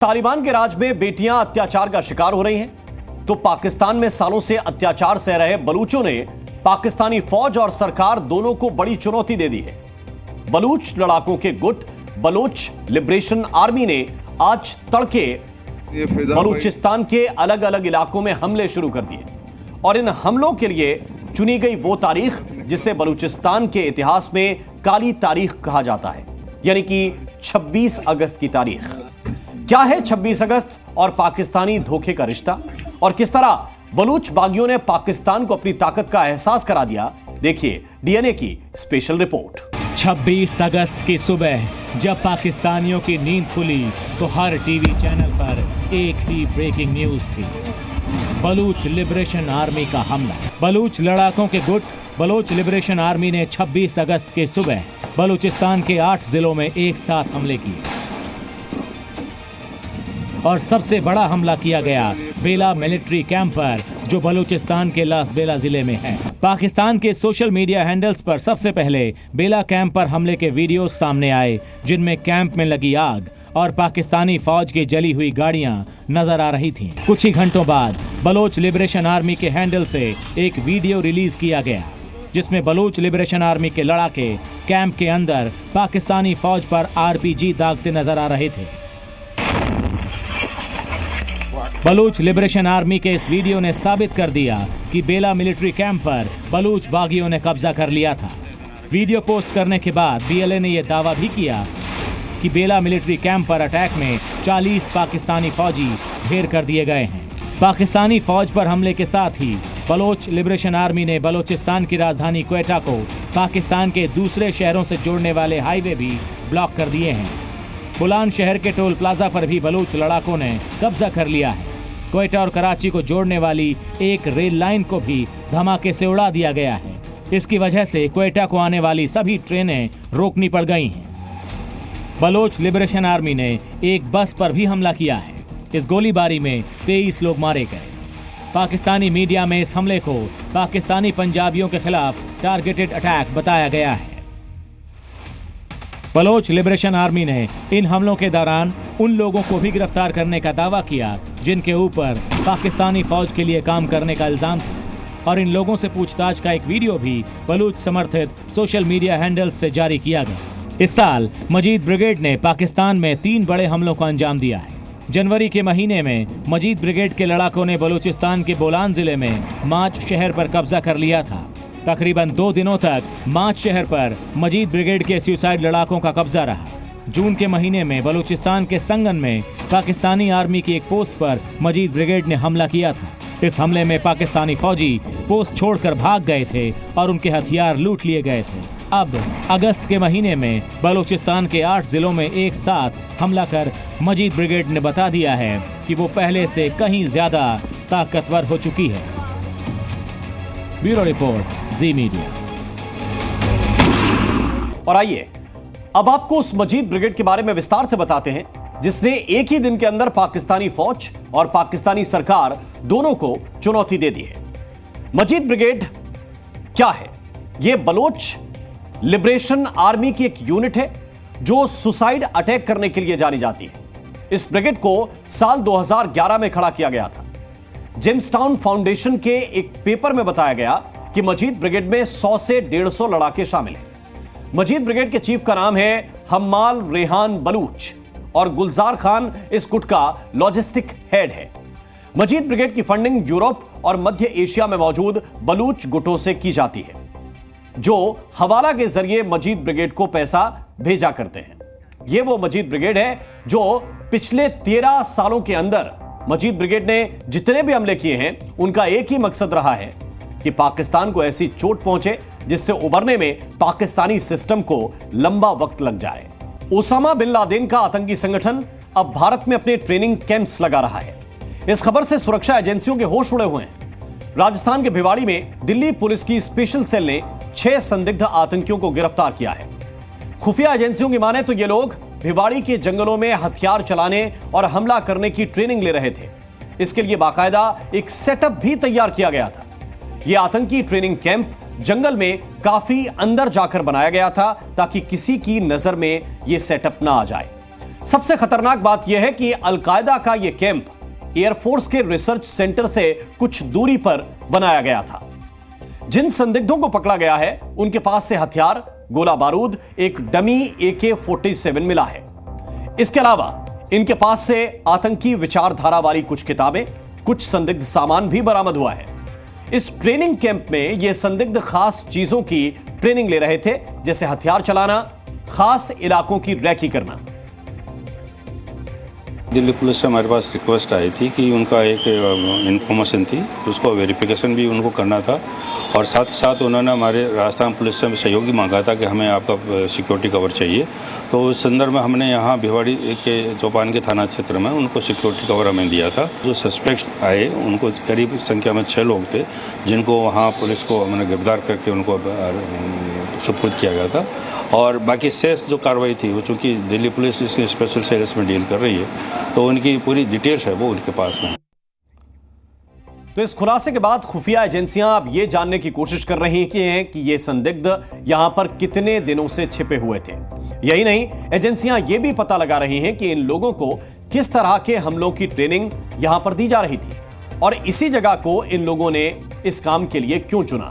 तालिबान के राज में बेटियां अत्याचार का शिकार हो रही हैं, तो पाकिस्तान में सालों से अत्याचार सह रहे बलूचों ने पाकिस्तानी फौज और सरकार दोनों को बड़ी चुनौती दे दी है। बलूच लड़ाकों के गुट बलोच लिबरेशन आर्मी ने आज तड़के बलूचिस्तान के अलग अलग इलाकों में हमले शुरू कर दिए और इन हमलों के लिए चुनी गई वो तारीख जिसे बलूचिस्तान के इतिहास में काली तारीख कहा जाता है, यानी कि 26 अगस्त की तारीख। क्या है 26 अगस्त और पाकिस्तानी धोखे का रिश्ता, और किस तरह बलूच बागियों ने पाकिस्तान को अपनी ताकत का एहसास करा दिया? देखिए डीएनए की स्पेशल रिपोर्ट। 26 अगस्त की सुबह जब पाकिस्तानियों की नींद खुली तो हर टीवी चैनल पर एक ही ब्रेकिंग न्यूज थी, बलूच लिबरेशन आर्मी का हमला। बलूच लड़ाकों के गुट बलूच लिबरेशन आर्मी ने 26 अगस्त के सुबह बलूचिस्तान के 8 जिलों में एक साथ हमले किए और सबसे बड़ा हमला किया गया बेला मिलिट्री कैंप पर, जो बलूचिस्तान के लास बेला जिले में है। पाकिस्तान के सोशल मीडिया हैंडल्स पर सबसे पहले बेला कैंप पर हमले के वीडियो सामने आए, जिनमें कैंप में लगी आग और पाकिस्तानी फौज की जली हुई गाड़ियां नजर आ रही थीं। कुछ ही घंटों बाद बलूच लिबरेशन आर्मी के हैंडल से एक वीडियो रिलीज किया गया, जिसमें बलूच लिबरेशन आर्मी के लड़ाके कैंप के अंदर पाकिस्तानी फौज पर आरपीजी दागते नजर आ रहे थे। बलूच लिबरेशन आर्मी के इस वीडियो ने साबित कर दिया कि बेला मिलिट्री कैंप पर बलूच बागियों ने कब्जा कर लिया था। वीडियो पोस्ट करने के बाद बीएलए ने यह दावा भी किया कि बेला मिलिट्री कैंप पर अटैक में 40 पाकिस्तानी फौजी ढेर कर दिए गए हैं। पाकिस्तानी फौज पर हमले के साथ ही बलूच लिबरेशन आर्मी ने बलूचिस्तान की राजधानी क्वेटा को पाकिस्तान के दूसरे शहरों से जोड़ने वाले हाईवे भी ब्लॉक कर दिए हैं। बुलान शहर के टोल प्लाजा पर भी बलूच लड़ाकों ने कब्जा कर लिया है। क्वेटा और कराची को जोड़ने वाली एक रेल लाइन को भी धमाके से उड़ा दिया गया है। इसकी वजह से क्वेटा को आने वाली सभी ट्रेनें रोकनी पड़ गई हैं। बलूच लिबरेशन आर्मी ने एक बस पर भी हमला किया है। इस गोलीबारी में 23 लोग मारे गए। पाकिस्तानी मीडिया में इस हमले को पाकिस्तानी पंजाबियों के खिलाफ टारगेटेड अटैक बताया गया है। बलूच लिबरेशन आर्मी ने इन हमलों के दौरान उन लोगों को भी गिरफ्तार करने का दावा किया जिनके ऊपर पाकिस्तानी फौज के लिए काम करने का इल्जाम था, और इन लोगों से पूछताछ का एक वीडियो भी बलूच समर्थित सोशल मीडिया हैंडल्स से जारी किया गया। इस साल मजीद ब्रिगेड ने पाकिस्तान में 3 बड़े हमलों को अंजाम दिया है। जनवरी के महीने में मजीद ब्रिगेड के लड़ाकों ने बलूचिस्तान के बोलान जिले में माच शहर पर कब्जा कर लिया था। तकरीबन 2 दिनों तक माच शहर पर मजीद ब्रिगेड के सुसाइड लड़ाकों का कब्जा रहा। जून के महीने में बलूचिस्तान के संगन में पाकिस्तानी आर्मी की एक पोस्ट पर मजीद ब्रिगेड ने हमला किया था। इस हमले में पाकिस्तानी फौजी पोस्ट छोड़कर भाग गए थे और उनके हथियार लूट लिए गए थे। अब अगस्त के महीने में बलूचिस्तान के 8 जिलों में एक साथ हमला कर मजीद ब्रिगेड ने बता दिया है कि वो पहले से कहीं ज्यादा ताकतवर हो चुकी है। ब्यूरो रिपोर्ट, जी मीडिया। और आइए अब आपको उस मजीद ब्रिगेड के बारे में विस्तार से बताते हैं जिसने एक ही दिन के अंदर पाकिस्तानी फौज और पाकिस्तानी सरकार दोनों को चुनौती दे दी है। मजीद ब्रिगेड क्या है? यह बलोच लिबरेशन आर्मी की एक यूनिट है जो सुसाइड अटैक करने के लिए जानी जाती है। इस ब्रिगेड को साल 2011 में खड़ा किया गया था। जेम्सटाउन फाउंडेशन के एक पेपर में बताया गया कि मजीद ब्रिगेड में 100 से 150 लड़ाके शामिल हैं। मजीद ब्रिगेड के चीफ का नाम है हम्माल रेहान बलूच और गुलजार खान इस गुट का लॉजिस्टिक हेड है। मजीद ब्रिगेड की फंडिंग यूरोप और मध्य एशिया में मौजूद बलूच गुटों से की जाती है, जो हवाला के जरिए मजीद ब्रिगेड को पैसा भेजा करते हैं। यह वो मजीद ब्रिगेड है जो पिछले 13 सालों के अंदर मजीद ब्रिगेड ने जितने भी हमले किए हैं उनका एक ही मकसद रहा है कि पाकिस्तान को ऐसी चोट पहुंचे जिससे उबरने में पाकिस्तानी सिस्टम को लंबा वक्त लग जाए। ओसामा बिन लादेन का आतंकी संगठन अब भारत में अपने ट्रेनिंग कैंप्स लगा रहा है। इस खबर से सुरक्षा एजेंसियों के होश उड़े हुए हैं। राजस्थान के भिवाड़ी में दिल्ली पुलिस की स्पेशल सेल ने 6 संदिग्ध आतंकियों को गिरफ्तार किया है। खुफिया एजेंसियों की माने तो ये लोग भिवाड़ी के जंगलों में हथियार चलाने और हमला करने की ट्रेनिंग ले रहे थे। इसके लिए बाकायदा एक सेटअप भी तैयार किया गया था। यह आतंकी ट्रेनिंग कैंप जंगल में काफी अंदर जाकर बनाया गया था ताकि किसी की नजर में यह सेटअप ना आ जाए। सबसे खतरनाक बात यह है कि अलकायदा का यह कैंप एयरफोर्स के रिसर्च सेंटर से कुछ दूरी पर बनाया गया था। जिन संदिग्धों को पकड़ा गया है उनके पास से हथियार, गोला बारूद, एक डमी AK-47 मिला है। इसके अलावा इनके पास से आतंकी विचारधारा वाली कुछ किताबें, कुछ संदिग्ध सामान भी बरामद हुआ है। इस ट्रेनिंग कैंप में ये संदिग्ध खास चीजों की ट्रेनिंग ले रहे थे, जैसे हथियार चलाना, खास इलाकों की रैकी करना। दिल्ली पुलिस से हमारे पास रिक्वेस्ट आई थी कि उनका एक इन्फॉर्मेशन थी, उसको वेरिफिकेशन भी उनको करना था और साथ ही साथ उन्होंने हमारे राजस्थान पुलिस से सहयोगी मांगा था कि हमें आपका सिक्योरिटी कवर चाहिए। तो उस संदर्भ में हमने यहाँ भिवाड़ी के चौपान के थाना क्षेत्र में उनको सिक्योरिटी कवर हमें दिया था। जो सस्पेक्ट्स आए उनको करीब संख्या में 6 लोग थे, जिनको वहाँ पुलिस को हमने गिरफ्तार करके उनको सुपुर्द किया गया था। और बाकी शेष जो कार्रवाई थी वो चूँकि दिल्ली पुलिस इसके स्पेशल सेल्स में डील कर रही है, तो उनकी पूरी डिटेल्स है वो उनके पास में। तो इस खुलासे के बाद खुफिया एजेंसियां अब ये जानने की कोशिश कर रही हैं कि ये संदिग्ध यहां पर कितने दिनों से छिपे हुए थे। यही नहीं, एजेंसियां ये भी पता लगा रही हैं कि इन लोगों को किस तरह के हमलों की ट्रेनिंग यहां पर दी जा रही थी और इसी जगह को इन लोगों ने इस काम के लिए क्यों चुना।